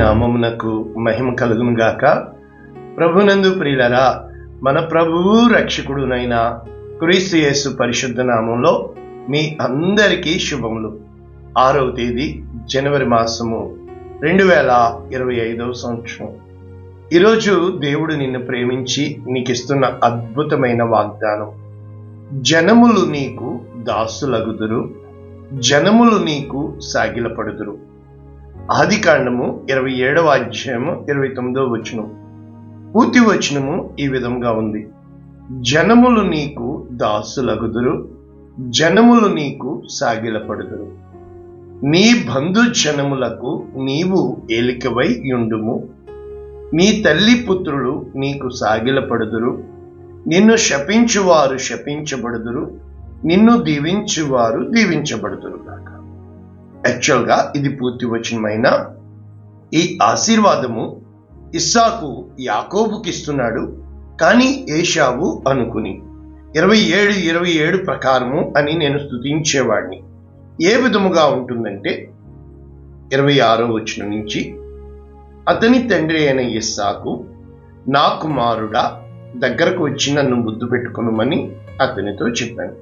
నామమునకు మహిమ కలుగును గాక. ప్రభునందు ప్రియులరా, మన ప్రభువు రక్షకుడునైన క్రీస్తు యేసు పరిశుద్ధ నామంలో మీ అందరికీ శుభములు. 6వ తేదీ జనవరి మాసము 2025 సంవత్సరం. ఈరోజు దేవుడు నిన్ను ప్రేమించి నీకిస్తున్న అద్భుతమైన వాగ్దానం. జనములు నీకు దాసులగుదురు, జనములు నీకు సాగిలపడుదురు. ఆదికాండము 27వ అధ్యాయము 29వ వచనం. పూర్తి వచనము ఈ విధంగా ఉంది: జనములు నీకు దాసులగుదురు, జనములు నీకు సాగిలపడుదురు. నీ బంధు జనములకు నీవు ఏలికవై యుండుము. నీ తల్లి పుత్రులు నీకు సాగిలపడుదురు. నిన్ను శపించువారు శపించబడుదురు, నిన్ను దీవించువారు దీవించబడుదురు గాక. యాక్చువల్గా ఇది పూర్తి వచనమైన ఈ ఆశీర్వాదము ఇస్సాకు యాకోబుకి ఇస్తున్నాడు, కానీ ఏశావు అనుకుని 27 ప్రకారము అని నేను స్తుతించేవాడిని. ఏ విధముగా ఉంటుందంటే 26వ వచనం నుంచి, అతని తండ్రి అయిన ఇస్సాకు, నా కుమారుడా, దగ్గరకు వచ్చి నన్ను ముద్దు పెట్టుకొనుమని అతనితో చెప్పాను.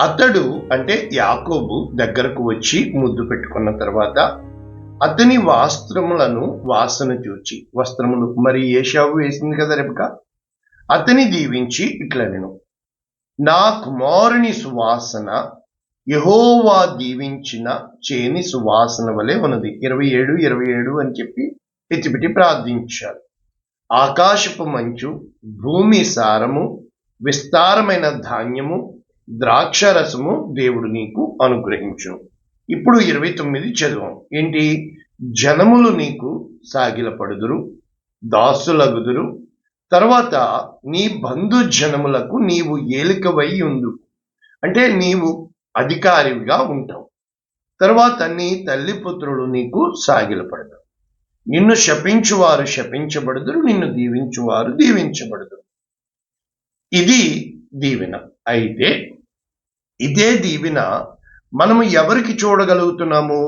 అతడు అంటే యాకోబు దగ్గరకు వచ్చి ముద్దు పెట్టుకున్న తర్వాత అతని వస్త్రములను వాసన చూచి, వస్త్రములు మరి ఏశావు వేసింది కదా రెబెకా, అతని దీవించి ఇట్లనెను: నా కుమారుని సువాసన యెహోవా దీవించిన చేని సువాసన వలె ఉన్నది. 27 అని చెప్పి ఎత్తిపెట్టి ప్రార్థించారు. ఆకాశపు మంచు, భూమి సారము, విస్తారమైన ధాన్యము, ద్రాక్షరసము దేవుడు నీకు అనుగ్రహించును. ఇప్పుడు 29 చదువు. ఏంటి? జనములు నీకు సాగిలపడుదురు, దాసులగుదురు. తర్వాత నీ బంధు జనములకు నీవు ఏలికవై ఉండు, అంటే నీవు అధికారిగా ఉంటావు. తర్వాత నీ తల్లి పుత్రులు నీకు సాగిలపడతారు. నిన్ను శపించువారు శపించబడుదురు, నిన్ను దీవించువారు దీవించబడుదురు. ఇది దీవెన. అయితే ఇదే దీవెన మనము ఎవరికి చూడగలుగుతున్నాము?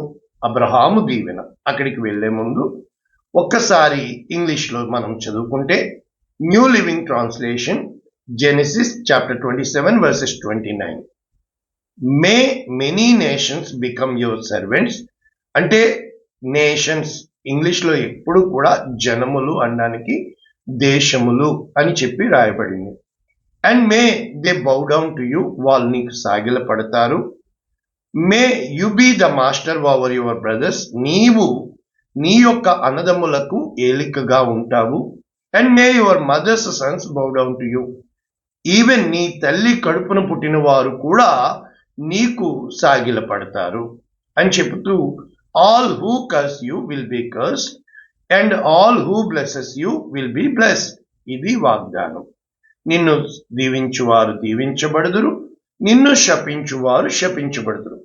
అబ్రహాము దీవెన. అక్కడికి వెళ్లే ముందు ఒక్కసారి ఇంగ్లీష్లో మనం చదువుకుంటే, new living translation, Genesis chapter 27 verses 29. May many nations become your servants. అంటే నేషన్స్ ఇంగ్లీష్లో ఎప్పుడు కూడా జనములు అనడానికి దేశములు అని చెప్పి రాయబడింది. And may they bow down to you, వాళ్ళు నీకు సాగిలపడతారు. May you be the master over your brothers, నీవు నీ యొక్క అన్నదమ్ములకు ఏలికగా ఉంటావు. And may your mother's sons bow down to you, even నీ తల్లి కడుపున పుట్టిన వారు కూడా నీకు సాగిలపడతారు అని చెబుతూ, all who curse you will be cursed and all who blesses you will be blessed. ఇది వాగ్దానం. నిన్ను దీవించువారు దీవించబడుదురు, నిన్ను శపించువారు శపించబడుదురు.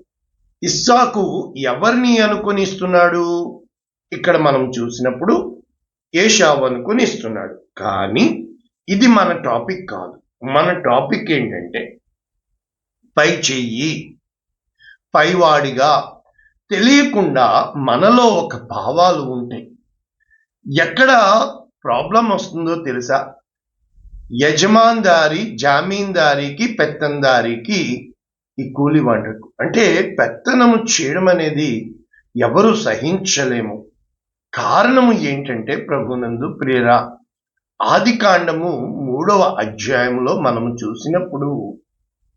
ఇస్సాకు ఎవరిని అనుకుని ఇస్తున్నాడు? ఇక్కడ మనం చూసినప్పుడు ఏశావు అనుకుని ఇస్తున్నాడు. కానీ ఇది మన టాపిక్ కాదు. మన టాపిక్ ఏంటంటే, పై చెయ్యి, పైవాడిగా తెలియకుండా మనలో ఒక భావాలు ఉంటాయి. ఎక్కడ ప్రాబ్లం వస్తుందో తెలుసా? యజమాందారి జామీందారికి పెత్తందారికి ఈ కూలి వంటకు, అంటే పెత్తనము చేయడం అనేది ఎవరు సహించలేము. కారణము ఏంటంటే, ప్రభునందు ప్రియరా, ఆదికాండము 3వ అధ్యాయంలో మనము చూసినప్పుడు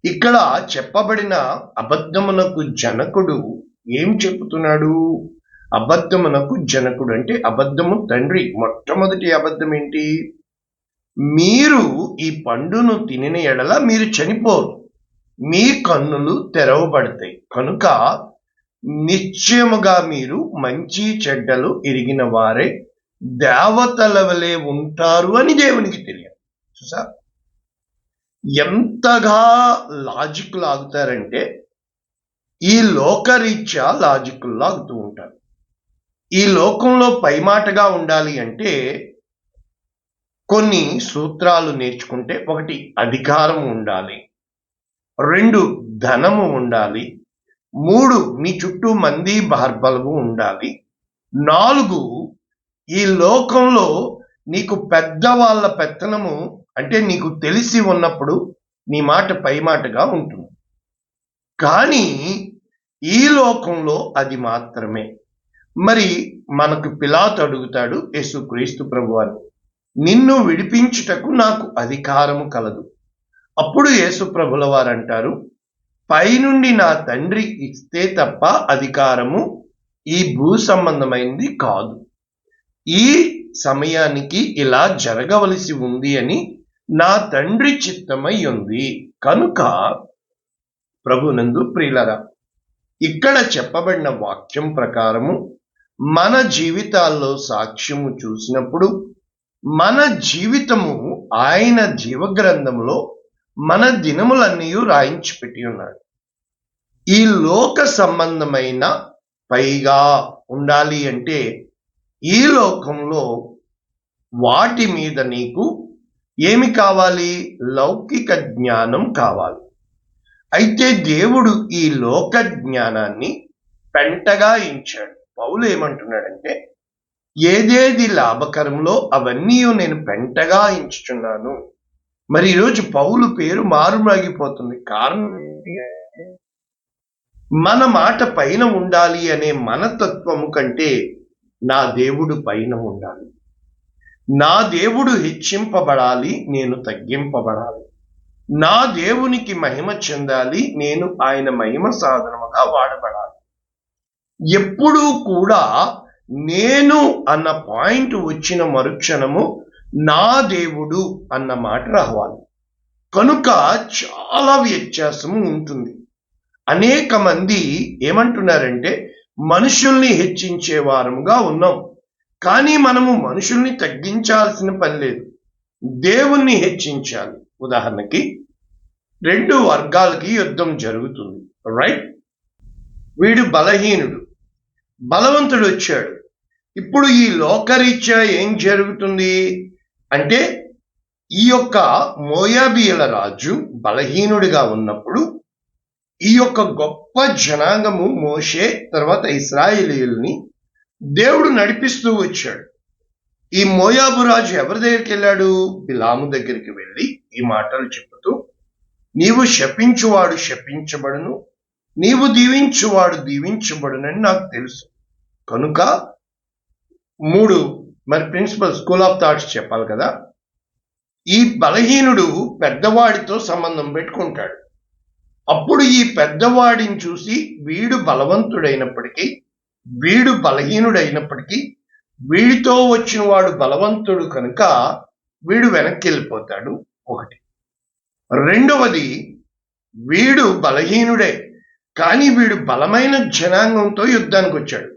ఇక్కడ చెప్పబడిన అబద్ధమునకు జనకుడు ఏం చెబుతున్నాడు? అబద్ధమునకు జనకుడు అంటే అబద్ధము తండ్రి. మొట్టమొదటి అబద్ధం ఏంటి? మీరు ఈ పండును తినిన ఎడల మీరు చనిపోరు, మీ కన్నులు తెరవబడతాయి, కనుక నిశ్చయముగా మీరు మంచి చెడ్డలు ఎరిగిన వారే దేవతల వలె ఉంటారు అని దేవునికి తెలియదు. చూసా ఎంతగా లాజిక్ లాగుతారంటే, ఈ లోకరీత్యా లాజిక్ లాగుతూ ఉంటారు. ఈ లోకంలో పైమాటగా ఉండాలి అంటే కొన్ని సూత్రాలు నేర్చుకుంటే, 1 అధికారం ఉండాలి, 2 ధనము ఉండాలి, 3 నీ చుట్టూ మంది బార్బలము ఉండాలి, 4, ఈ లోకంలో నీకు పెద్దవాళ్ళ పెత్తనము అంటే నీకు తెలిసి ఉన్నప్పుడు నీ మాట పై మాటగా ఉంటుంది. కానీ ఈ లోకంలో అది మాత్రమే. మరి మనకు పిలాతు అడుగుతాడు యేసుక్రీస్తు ప్రభువారు, నిన్ను విడిపించుటకు నాకు అధికారము కలదు. అప్పుడు యేసు ప్రభుల వారు అంటారు, పైనుండి నా తండ్రి ఇస్తే తప్ప అధికారము ఈ భూ సంబంధమైంది కాదు. ఈ సమయానికి ఇలా జరగవలసి ఉంది అని నా తండ్రి చిత్తమై ఉంది. కనుక ప్రభునందు ప్రియులారా, ఇక్కడ చెప్పబడిన వాక్యం ప్రకారము మన జీవితాల్లో సాక్ష్యము చూసినప్పుడు మన జీవితము ఆయన జీవగ్రంథంలో మన దినములన్నీ రాయించి పెట్టి ఉన్నాడు. ఈ లోక సంబంధమైన పైగా ఉండాలి అంటే ఈ లోకంలో వాటి మీద నీకు ఏమి కావాలి? లౌకిక జ్ఞానం కావాలి. అయితే దేవుడు ఈ లోక జ్ఞానాన్ని పెంటగా ఇచ్చాడు. పౌలు ఏమంటున్నాడంటే, ఏదేది లాభకరంలో అవన్నీ నేను పెంటగా ఎంచుచున్నాను. మరి ఈరోజు పౌలు పేరు మారుమోగిపోతుంది. కారణం ఏంటి? మన మాట పైన ఉండాలి అనే మనతత్వము కంటే నా దేవుడు పైన ఉండాలి. నా దేవుడు హెచ్చింపబడాలి, నేను తగ్గింపబడాలి. నా దేవునికి మహిమ చెందాలి, నేను ఆయన మహిమ సాధనముగా వాడబడాలి. ఎప్పుడూ కూడా నేను అన్న పాయింట్ వచ్చిన మరుక్షణము నా దేవుడు అన్న మాట రావాలి. కనుక చాలా వ్యత్యాసము ఉంటుంది. అనేక మంది ఏమంటున్నారంటే, మనుషుల్ని హెచ్చించే వారముగా ఉన్నాం, కానీ మనము మనుషుల్ని తగ్గించాల్సిన పని లేదు, దేవుణ్ణి హెచ్చించాలి. ఉదాహరణకి 2 వర్గాలకి యుద్ధం జరుగుతుంది, రైట్? వీడు బలహీనుడు, బలవంతుడు వచ్చాడు. ఇప్పుడు ఈ లోకరీత్యా ఏం జరుగుతుంది అంటే, ఈ యొక్క మోయాబీయుల రాజు బలహీనుడిగా ఉన్నప్పుడు ఈ యొక్క గొప్ప జనాంగము మోషే తర్వాత ఇశ్రాయేలీయుల్ని దేవుడు నడిపిస్తూ వచ్చాడు. ఈ మోయాబు రాజు ఎవరి దగ్గరికి వెళ్ళాడు? బిలాము దగ్గరికి వెళ్ళి ఈ మాటలు చెబుతూ, నీవు శపించువాడు శపించబడును, నీవు దీవించువాడు దీవించబడునని నాకు తెలుసు. కనుక 3 మరి ప్రిన్సిపల్ స్కూల్ ఆఫ్ థాట్స్ చెప్పాలి కదా. ఈ బలహీనుడు పెద్దవాడితో సంబంధం పెట్టుకుంటాడు. అప్పుడు ఈ పెద్దవాడిని చూసి వీడు బలవంతుడైనప్పటికీ వీడు బలహీనుడైనప్పటికీ వీడితో వచ్చిన వాడు బలవంతుడు కనుక వీడు వెనక్కి వెళ్ళిపోతాడు. 1. రెండవది, వీడు బలహీనుడే కానీ వీడు బలమైన జనాంగంతో యుద్ధానికి వచ్చాడు.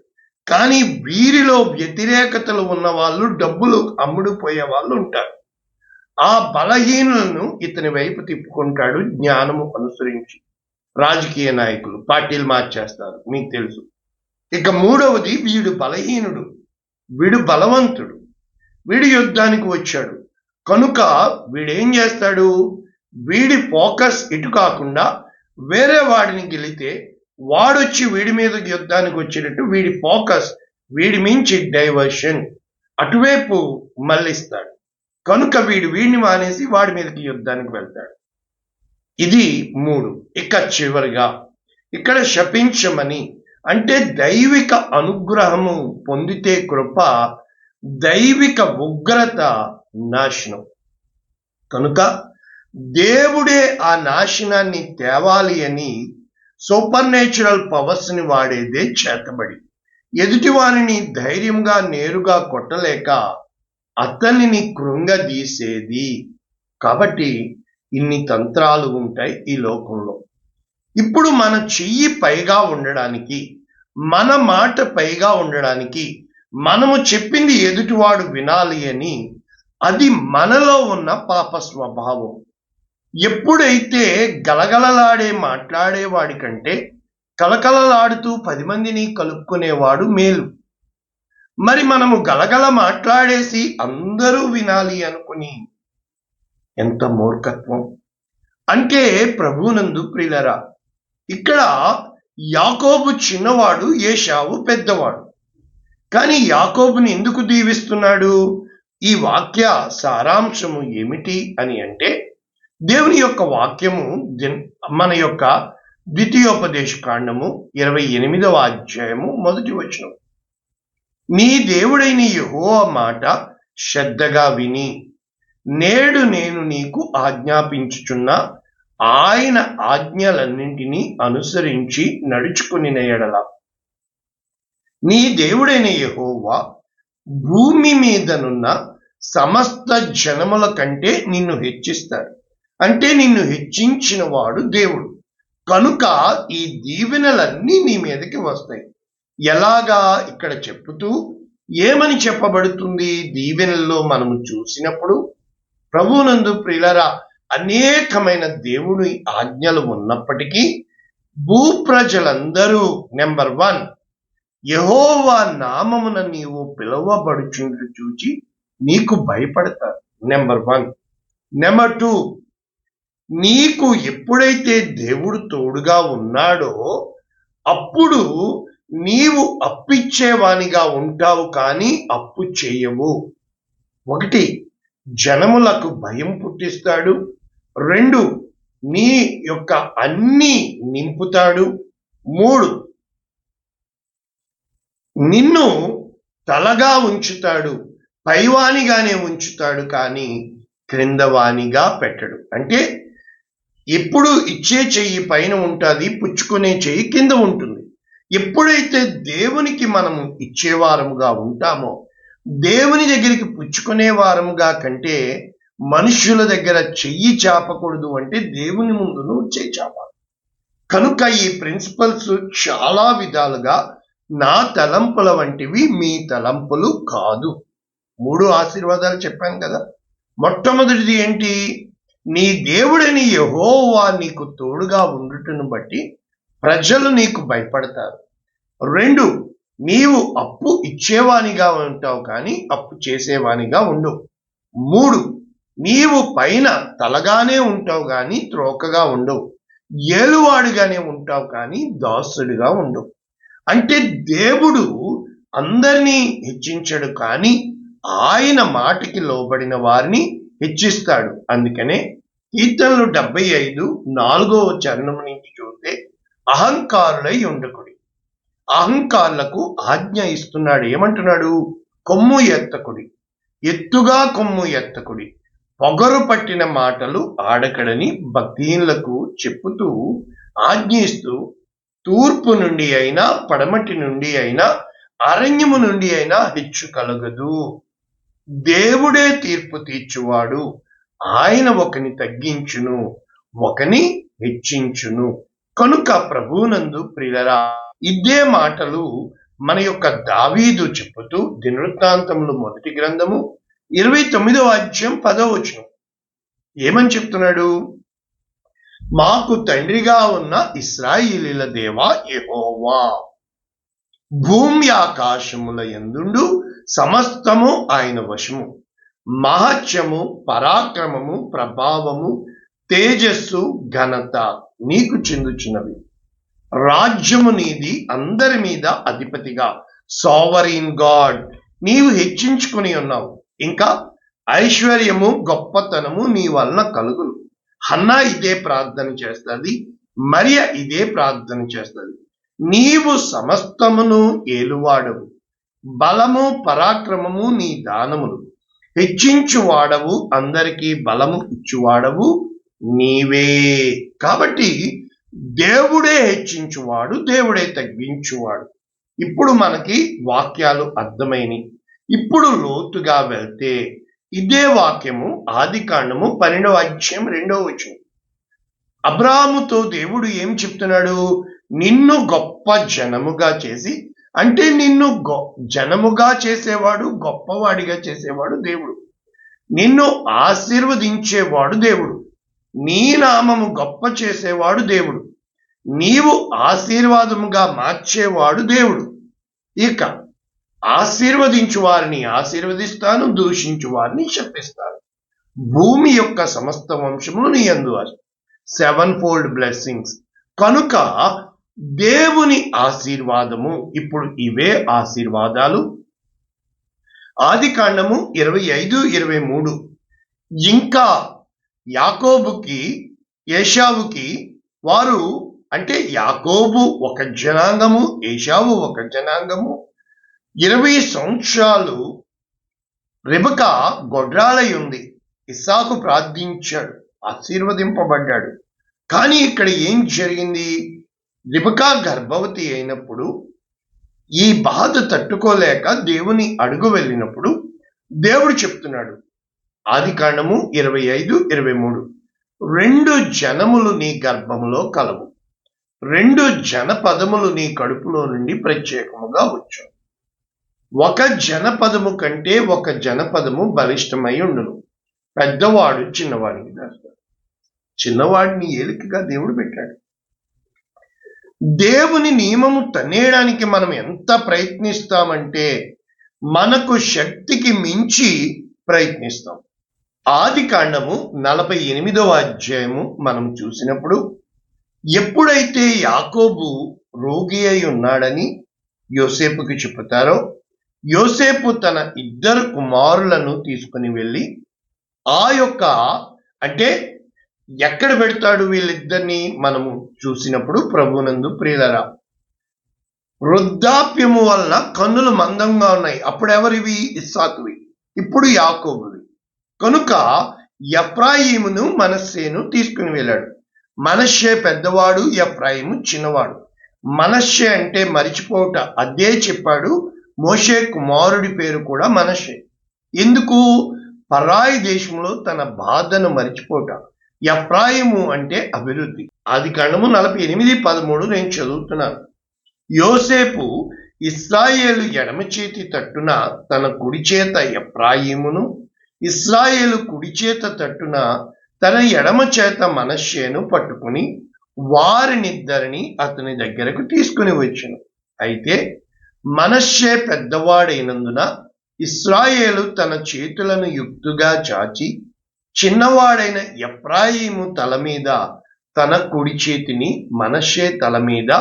కానీ వీరిలో వ్యతిరేకతలు ఉన్న వాళ్ళు, డబ్బులు అమ్ముడుపోయే వాళ్ళు ఉంటారు. ఆ బలహీనులను ఇతని వైపు తిప్పుకుంటాడు జ్ఞానము అనుసరించి. రాజకీయ నాయకులు పార్టీలు మార్చేస్తారు, మీకు తెలుసు. ఇక 3వది, వీడు బలహీనుడు, వీడు బలవంతుడు, వీడి యుద్ధానికి వచ్చాడు కనుక వీడేం చేస్తాడు? వీడి ఫోకస్ ఇటు కాకుండా వేరే వాడిని గెలితే వాడొచ్చి వీడి మీద యుద్ధానికి వచ్చేటట్టు వీడి ఫోకస్ వీడి మించి డైవర్షన్ అటువైపు మళ్ళిస్తాడు. కనుక వీడిని మానేసి వాడి మీదకి యుద్ధానికి వెళ్తాడు. ఇది 3. ఇక చివరిగా ఇక్కడ శపించమని అంటే దైవిక అనుగ్రహము పొందితే కృప, దైవిక ఉగ్రత నాశనం. కనుక దేవుడే ఆ నాశనాన్ని తేవాలి అని సూపర్ నేచురల్ పవర్స్ ని వాడేదే చేతబడి. ఎదుటివారిని ధైర్యంగా నేరుగా కొట్టలేక అతనిని కృంగదీసేది. కాబట్టి ఇన్ని తంత్రాలు ఉంటాయి ఈ లోకంలో. ఇప్పుడు మన చెయ్యి పైగా ఉండడానికి, మన మాట పైగా ఉండడానికి, మనము చెప్పింది ఎదుటివాడు వినాలి అని, అది మనలో ఉన్న పాప స్వభావం. ఎప్పుడైతే గలగలలాడే మాట్లాడేవాడి కంటే కలకలలాడుతూ 10 మందిని కలుపుకునేవాడు మేలు. మరి మనము గలగల మాట్లాడేసి అందరూ వినాలి అనుకుని ఎంత మూర్ఖత్వం! అంటే ప్రభువునందు ప్రియులరా, ఇక్కడ యాకోబు చిన్నవాడు, ఏశావు పెద్దవాడు. కానీ యాకోబుని ఎందుకు దీవిస్తున్నాడు? ఈ వాక్య సారాంశము ఏమిటి అని అంటే, దేవుని యొక్క వాక్యము మన యొక్క ద్వితీయోపదేశ కాండము 28వ అధ్యాయము 1వ వచనం. నీ దేవుడైన యెహోవా మాట శ్రద్ధగా విని నేడు నేను నీకు ఆజ్ఞాపించుచున్న ఆయన ఆజ్ఞలన్నింటినీ అనుసరించి నడుచుకుని ఎడల నీ దేవుడైన యెహోవా భూమి మీదనున్న సమస్త జనముల కంటే నిన్ను హెచ్చిస్తాడు. అంటే నిన్ను హెచ్చించిన వాడు దేవుడు కనుక ఈ దీవెనలన్నీ నీ మీదకి వస్తాయి. ఎలాగా ఇక్కడ చెప్పుతూ ఏమని చెప్పబడుతుంది? దీవెనల్లో మనము చూసినప్పుడు ప్రభువునందు ప్రియులరా అనేకమైన దేవుని ఆజ్ఞలు ఉన్నప్పటికీ భూప్రజలందరూ నెంబర్ 1 యెహోవా నామమున నీవు పిలువబడుచుండు చూచి నీకు భయపడతారు. నెంబర్ 1. నెంబర్ 2, నీకు ఎప్పుడైతే దేవుడు తోడుగా ఉన్నాడో అప్పుడు నీవు అప్పిచ్చేవానిగా ఉంటావు కానీ అప్పు చేయవు. 1, జనములకు భయం పుట్టిస్తాడు. 2, నీ యొక్క అన్ని నింపుతాడు. 3, నిన్ను తలగా ఉంచుతాడు, పైవానిగానే ఉంచుతాడు కానీ క్రిందవానిగా పెట్టడు. అంటే ఎప్పుడు ఇచ్చే చెయ్యి పైన ఉంటుంది, పుచ్చుకునే చెయ్యి కింద ఉంటుంది. ఎప్పుడైతే దేవునికి మనము ఇచ్చేవారముగా ఉంటామో, దేవుని దగ్గరికి పుచ్చుకునే వారముగా కంటే మనుష్యుల దగ్గర చెయ్యి చాపకూడదు. అంటే దేవుని ముందు నువ్వు చెయ్యి చాపాలి. కనుక ఈ ప్రిన్సిపల్స్ చాలా విధాలుగా నా తలంపుల వంటివి, మీ తలంపులు కాదు. 3 ఆశీర్వాదాలు చెప్పాను కదా. మొట్టమొదటిది ఏంటి? నీ దేవుడని యెహోవా నీకు తోడుగా ఉండుటను బట్టి ప్రజలు నీకు భయపడతారు. 2, నీవు అప్పు ఇచ్చేవానిగా ఉంటావు కానీ అప్పు చేసేవానిగా ఉండవు. 3, నీవు పైన తలగానే ఉంటావు కానీ త్రోకగా ఉండవు. ఏలువాడుగానే ఉంటావు కానీ దాసుడిగా ఉండవు. అంటే దేవుడు అందరినీ హెచ్చించడు కానీ ఆయన మాటకి లోబడిన వారిని హెచ్చిస్తాడు. అందుకనే కీర్తనలు 75:4వ చరణం నుంచి చూస్తే అహంకారులై ఉండకుడి. అహంకారులకు ఆజ్ఞ ఇస్తున్నాడు. ఏమంటున్నాడు? కొమ్ము ఎత్తకుడి, ఎత్తుగా కొమ్ము ఎత్తకుడి, పొగరు పట్టిన మాటలు ఆడకడని భక్తిహీనులకు చెప్పుతూ ఆజ్ఞిస్తూ, తూర్పు నుండి అయినా పడమటి నుండి అయినా అరణ్యము నుండి అయినా హెచ్చు కలగదు. దేవుడే తీర్పు తీర్చువాడు. ఆయన ఒకని తగ్గించును, ఒకని హెచ్చించును. కనుక ప్రభువునందు ప్రియులరా, ఇదే మాటలు మన యొక్క దావీదు చెప్పుతూ దినవృత్తాంతములు 1వ గ్రంథము 29వ అధ్యాయం 10వ వచనం ఏమని చెప్తున్నాడు? మాకు తండ్రిగా ఉన్న ఇశ్రాయేలీల దేవా యెహోవా, భూమి ఆకాశముల యందుండు సమస్తము ఆయన వశము. మహత్యము, పరాక్రమము, ప్రభావము, తేజస్సు, ఘనత నీకు చెందుచున్నవి. రాజ్యము నీది, అందరి మీద అధిపతిగా. సావరీన్ గాడ్, నీవు హెచ్చించుకుని ఉన్నావు. ఇంకా ఐశ్వర్యము, గొప్పతనము నీ వలన కలుగును. హన్నా ఇదే ప్రార్థన చేస్తుంది, మరియ ఇదే ప్రార్థన చేస్తుంది. నీవు సమస్తమును ఏలువాడవు, బలము పరాక్రమము నీ దానములు. హెచ్చించువాడవు, అందరికీ బలము ఇచ్చువాడవు నీవే. కాబట్టి దేవుడే హెచ్చించువాడు, దేవుడే తగ్గించువాడు. ఇప్పుడు మనకి వాక్యాలు అర్థమైనవి. ఇప్పుడు లోతుగా వెళ్తే ఇదే వాక్యము ఆదికాండము 12వ అధ్యాయం 2వ వచనం. అబ్రాహాముతో దేవుడు ఏం చెప్తున్నాడు? నిన్ను గొప్ప జనముగా చేసి, అంటే నిన్ను జనముగా చేసేవాడు, గొప్పవాడిగా చేసేవాడు దేవుడు. నిన్ను ఆశీర్వదించేవాడు దేవుడు. నీ నామము గొప్ప చేసేవాడు దేవుడు. నీవు ఆశీర్వాదముగా మార్చేవాడు దేవుడు. ఇక ఆశీర్వదించు వారిని ఆశీర్వదిస్తాను, దూషించు వారిని శపిస్తాను. భూమి యొక్క సమస్త వంశములు నీ యందు 7-fold blessings. కనుక దేవుని ఆశీర్వాదము, ఇప్పుడు ఇవే ఆశీర్వాదాలు ఆదికాండము 25-23. ఇంకా యాకోబుకి ఏశావుకి వారు, అంటే యాకోబు ఒక జనాంగము, ఏశావు ఒక జనాంగము. 20 సంవత్సరాలు రెబెకా గొడ్రాలై ఉంది. ఇస్సాకు ప్రార్థించాడు, ఆశీర్వదింపబడ్డాడు. కానీ ఇక్కడ ఏం జరిగింది? రెబెకా గర్భవతి అయినప్పుడు ఈ బాధ తట్టుకోలేక దేవుని అడుగు వెళ్ళినప్పుడు దేవుడు చెప్తున్నాడు, ఆదికాండము 25-23, 2 జనములు నీ గర్భములో కలవు, 2 జనపదములు నీ కడుపులో నుండి ప్రత్యేకముగా వచ్చు. ఒక జనపదము కంటే ఒక జనపదము బలిష్టమై ఉండును. పెద్దవాడు చిన్నవాడిని దాస్తాడు. చిన్నవాడిని ఏలికగా దేవుడు పెట్టాడు. దేవుని నియమము తన్నేయడానికి మనం ఎంత ప్రయత్నిస్తామంటే మనకు శక్తికి మించి ప్రయత్నిస్తాం. ఆదికాండము 48వ అధ్యాయము మనం చూసినప్పుడు, ఎప్పుడైతే యాకోబు రోగి అయి ఉన్నాడని యోసేపుకి చెబుతారో, యోసేపు తన 2 కుమారులను తీసుకుని వెళ్ళి ఆ యొక్క, అంటే ఎక్కడ పెడతాడు వీళ్ళిద్దరిని మనము చూసినప్పుడు, ప్రభునందు ప్రియులరా, వృద్ధాప్యము వల్ల కన్నులు మందంగా ఉన్నాయి. అప్పుడు ఎవరివి? ఇస్సాకువి. ఇప్పుడు యాకోబువి. కనుక ఎఫ్రాయిమును మనష్షేను తీసుకుని వెళ్ళాడు. మనష్షే పెద్దవాడు, ఎఫ్రాయిము చిన్నవాడు. మనష్షే అంటే మరిచిపోట, అదే చెప్పాడు. మోషే కుమారుడి పేరు కూడా మనష్షే. ఎందుకు? పరాయి దేశంలో తన బాధను మరిచిపోట. ఎఫ్రాయిము అంటే అభివృద్ధి. ఆదికాండము 48-13 నేను చదువుతున్నాను. యోసేపు ఇశ్రాయేలు ఎడమ చేతి తట్టున తన కుడి చేత ఎఫ్రాయిమును, ఇశ్రాయేలు కుడి చేత తట్టున తన ఎడమ చేత మనష్షేను పట్టుకుని వారినిద్దరిని అతని దగ్గరకు తీసుకుని వచ్చెను. అయితే మనష్షే పెద్దవాడైనందున ఇశ్రాయేలు తన చేతులను యుక్తుగా చాచి చిన్నవాడైన ఎఫ్రాయిము తల మీద తన కుడి చేతిని, మనష్షే తల మీద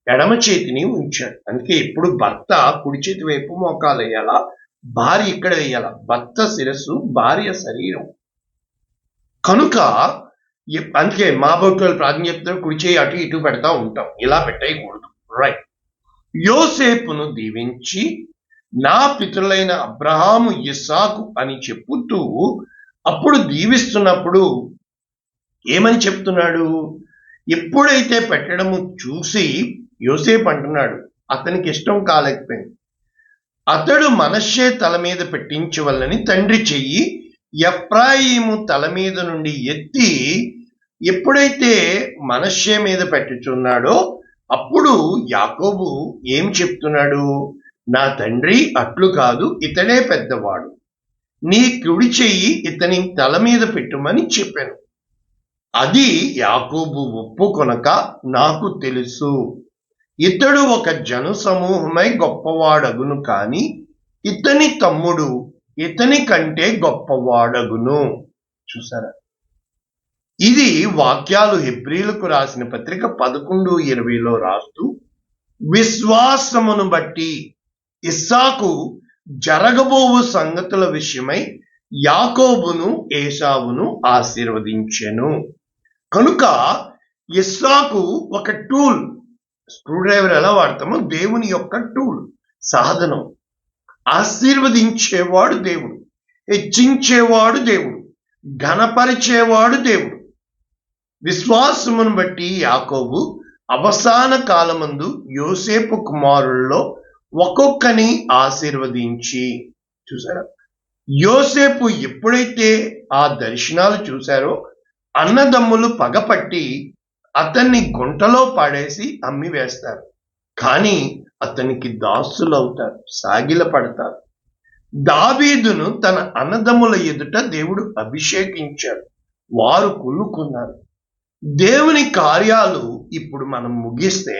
ఎడమ చేతిని ఉంచాడు. అందుకే ఇప్పుడు భర్త కుడి చేతి వైపు మోకాలు వేయాలా, భార్య ఇక్కడ వేయాల. భర్త శిరస్సు, భార్య శరీరం. కనుక అందుకే మా భక్తులు ప్రార్థన చెప్తారు, కుడి చేయి అటు ఇటు పెడతా ఉంటాం, ఇలా పెట్టేయకూడదు. రైట్. యోసేపును దీవించి నా పితరులైన అబ్రహాము, ఇస్సాకు అని చెప్పుతూ, అప్పుడు దీవిస్తున్నప్పుడు ఏమని చెప్తున్నాడు? ఎప్పుడైతే పెట్టడము చూసి యోసేపు అంటున్నాడు, అతనికి ఇష్టం కాలేకపోయింది. అతడు మనష్షే తల మీద పెట్టించవలని తండ్రి చెయ్యి ఎఫ్రాయిము తల మీద నుండి ఎత్తి ఎప్పుడైతే మనష్షే మీద పెట్టుచున్నాడో అప్పుడు యాకోబు ఏం చెప్తున్నాడు? నా తండ్రి అట్లు కాదు, ఇతడే పెద్దవాడు, నీ కుడి చెయ్యి ఇతని తల మీద పెట్టుమని చెప్పాను. అది యాకోబు ఒప్పుకొనక, నాకు తెలుసు ఇతడు ఒక జన సమూహమై గొప్పవాడగును, కాని ఇతని తమ్ముడు ఇతని కంటే గొప్పవాడగును. చూసారా? ఇది వాక్యాలు హెబ్రీలకు రాసిన పత్రిక 11:20లో రాస్తూ, విశ్వాసమును బట్టి ఇస్సాకు జరగబోవు సంగతుల విషయమై యాకోబును ఏశావును ఆశీర్వదించెను. కనుక ఇస్సాకు ఒక టూల్. స్క్రూ డ్రైవర్ ఎలా వాడతామో దేవుని యొక్క టూల్, సాధనం. ఆశీర్వదించేవాడు దేవుడు, హెచ్చించేవాడు దేవుడు, ఘనపరిచేవాడు దేవుడు. విశ్వాసమును బట్టి యాకోబు అవసాన కాలమందు యోసేపు కుమారుల్లో ఒక్కొక్కని ఆశీర్వదించి, చూసారా? యోసేపు ఎప్పుడైతే ఆ దర్శనాలు చూశారో అన్నదమ్ములు పగపట్టి అతన్ని గుంటలో పడేసి అమ్మి వేస్తారు. కానీ అతనికి దాసులవుతారు, సాగిల పడతారు. దావీదును తన అన్నదమ్ముల ఎదుట దేవుడు అభిషేకించాడు, వారు కుళ్ళుకున్నారు. దేవుని కార్యాలు ఇప్పుడు మనం ముగిస్తే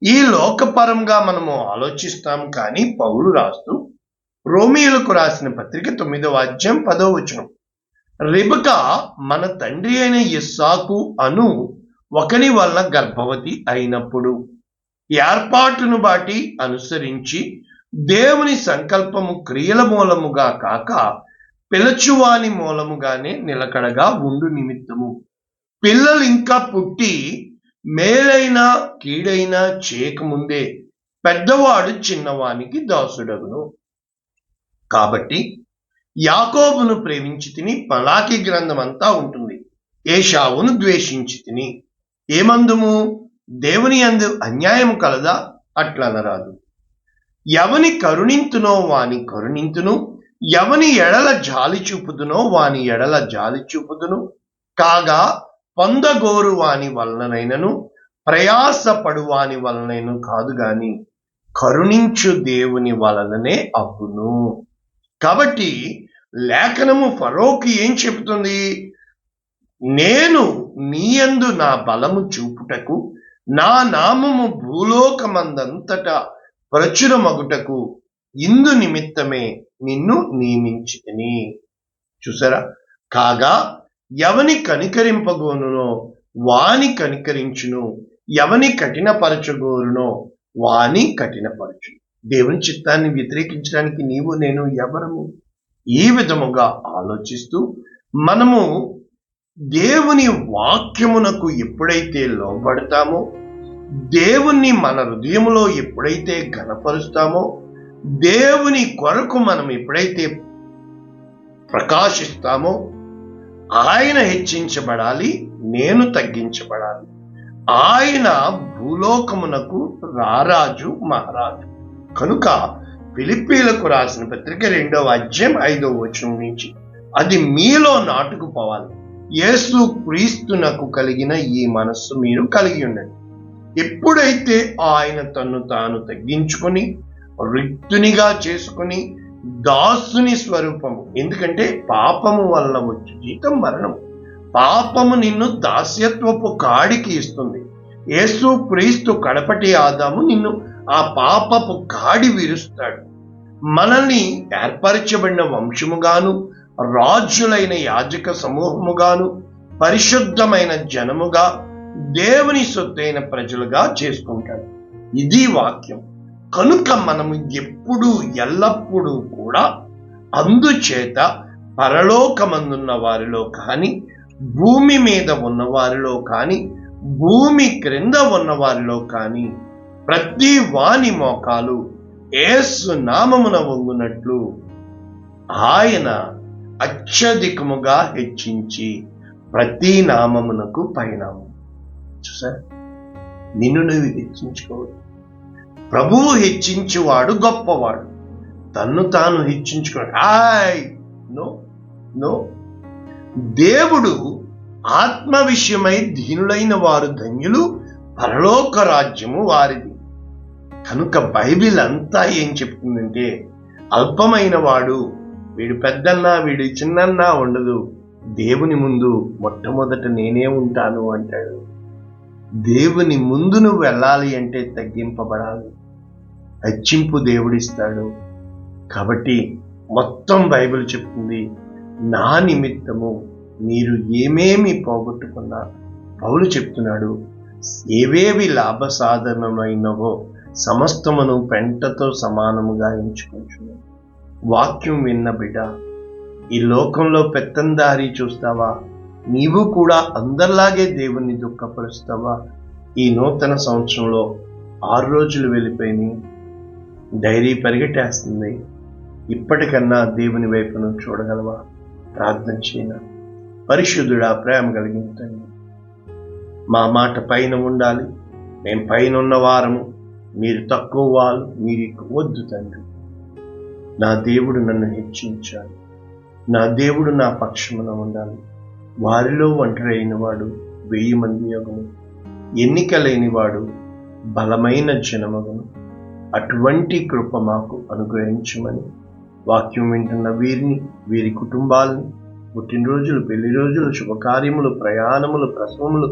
ఈ లోకపరంగా మనము ఆలోచిస్తాం. కానీ పౌలు రాస్తూ రోమీయులకు రాసిన పత్రిక 9వ అధ్యాయం 10వ వచనం, రెబెకా మన తండ్రి అయిన ఇస్సాకు అను ఒకని వల్ల గర్భవతి అయినప్పుడు ఏర్పాటును బట్టి అనుసరించి దేవుని సంకల్పము క్రియల మూలముగా కాక పిలచువాని మూలముగానే నిలకడగా ఉండు నిమిత్తము పిల్లలు ఇంకా పుట్టి మేలైనా కీడైనా చేయకముందే పెద్దవాడు చిన్నవానికి దాసుడగును. కాబట్టి యాకోబును ప్రేమించి తిని, మలాకి గ్రంథం అంతా ఉంటుంది, ఏశావును ద్వేషించి తిని. ఏమందుము? దేవుని యందు అన్యాయము కలదా? అట్లనరాదు. ఎవని కరుణింతునో వాని కరుణింతును, ఎవని ఎడల జాలి చూపుదునో వాని ఎడల జాలి చూపుదును. కాగా పొందగోరు వాని వలననైనను ప్రయాసపడు వాని వలనైనను కాదు గాని కరుణించు దేవుని వలననే అవ్వును. కాబట్టి లేఖనము ఫరోకి ఏం చెబుతుంది? నేను నీయందు నా బలము చూపుటకు, నా నామము భూలోకమందంతటా ప్రచురమగుటకు ఇందు నిమిత్తమే నిన్ను నియమించితిని. చూసారా? కాగా ఎవని కనికరింపగోనునో వాని కనికరించును, ఎవని కఠినపరచగోరునో వాని కఠినపరచు. దేవుని చిత్తాన్ని వ్యతిరేకించడానికి నీవు నేను ఎవరము? ఈ విధముగా ఆలోచిస్తూ మనము దేవుని వాక్యమునకు ఎప్పుడైతే లోబడతామో, దేవుణ్ణి మన హృదయములో ఎప్పుడైతే ఘనపరుస్తామో, దేవుని కొరకు మనం ఎప్పుడైతే ప్రకాశిస్తామో, ఆయన హెచ్చించబడాలి, నేను తగ్గించబడాలి. ఆయన భూలోకమునకు రారాజు, మహారాజు. కనుక ఫిలిప్పీలకు రాసిన పత్రిక 2వ అధ్యాయం 5వ వచనం నుంచి అది మీలో నాటుకుపోవాలి. యేసు క్రీస్తునకు కలిగిన ఈ మనస్సు మీరు కలిగి ఉండండి. ఎప్పుడైతే ఆయన తన్ను తాను తగ్గించుకొని రిక్తునిగా చేసుకుని దాసుని స్వరూపము, ఎందుకంటే పాపము వల్ల వచ్చే జీతం మరణం. పాపము నిన్ను దాస్యత్వపు కాడికి ఇస్తుంది. యేసు క్రీస్తు కడపటి ఆదాము నిన్ను ఆ పాపపు కాడి విరుస్తాడు. మనల్ని ఏర్పరచబడిన వంశముగాను, రాజులైన యాజక సమూహముగాను, పరిశుద్ధమైన జనముగా, దేవుని సొత్తైన ప్రజలుగా చేసుకుంటాడు. ఇది వాక్యం. కనుక మనము ఎప్పుడు ఎల్లప్పుడూ కూడా అందుచేత పరలోకమందున్న వారిలో కాని, భూమి మీద ఉన్న వారిలో కాని, భూమి క్రింద ఉన్న వారిలో కాని ప్రతి వాని మోకాలు యేసు నామమున వంగునట్లు ఆయన అత్యధికముగా హెచ్చించి ప్రతి నామమునకు పైనామం. చూసారు? నిన్ను నువ్వు హెచ్చించుకోవద్దు. ప్రభువు హెచ్చించువాడు గొప్పవాడు. తన్ను తాను హెచ్చించుకోడు. No no. దేవుడు ఆత్మ విషయమై దీనులైన వారు ధన్యులు, పరలోక రాజ్యము వారిది. కనుక బైబిల్ అంతా ఏం చెప్తుందంటే, అల్పమైన వాడు, వీడు పెద్దన్నా వీడు చిన్నన్నా ఉండదు, దేవుని ముందు మొట్టమొదట నేనే ఉంటాను అంటాడు. దేవుని ముందు నువ్వు వెళ్ళాలి అంటే తగ్గింపబడాలి, హెచ్చింపు దేవుడిస్తాడు. కాబట్టి మొత్తం బైబిల్ చెప్తుంది, నా నిమిత్తము మీరు ఏమేమి పోగొట్టుకున్నా, పౌలు చెప్తున్నాడు, ఏవేవి లాభ సాధనమైనవో సమస్తమును పెంటతో సమానముగా ఎంచుకుంటున్నాను. వాక్యం విన్న బిడ్డ, ఈ లోకంలో పెత్తందారి చూస్తావా? నీవు కూడా అందరిలాగే దేవుణ్ణి దుఃఖపరుస్తావా? ఈ నూతన సంవత్సరంలో 6 రోజులు వెళ్ళిపోయినాయి, డైరీ పరిగెట్టేస్తుంది. ఇప్పటికన్నా దేవుని వైపును చూడగలవా? ప్రార్థన చేయనా? పరిశుద్ధుడా, ప్రేమ కలిగించండి. మా మాట పైన ఉండాలి. మేము పైన ఉన్న వారము, మీరు తక్కువ వాళ్ళు, మీరు ఎక్కువ వద్దు తండ్రి. నా దేవుడు నన్ను హెచ్చించాలి, నా దేవుడు నా పక్షమున ఉండాలి. వారిలో ఒంటరి అయిన వాడు 1000 మంది యొగును, ఎన్నిక లేనివాడు బలమైన జనమగును. అటువంటి కృప మాకు అనుగ్రహించమని వాక్యం వింటున్న వీరిని, వీరి కుటుంబాలని, పుట్టినరోజులు, పెళ్లి రోజులు, శుభకార్యములు, ప్రయాణములు, ప్రసవములు,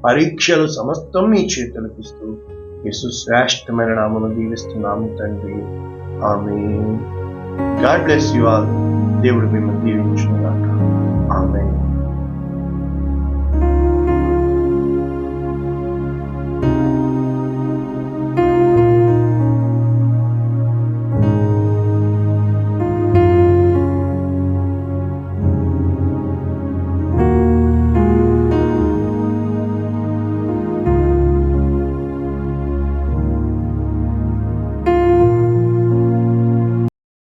పరీక్షలు సమస్తం మీ చేతులకు ఇస్తూ యేసు శ్రేష్టమైన నామమును దీవిస్తున్నాము తండ్రి. Amen. God bless you all. దేవుడు మిమ్మల్ని దీవించుగాక. ఆమేన్.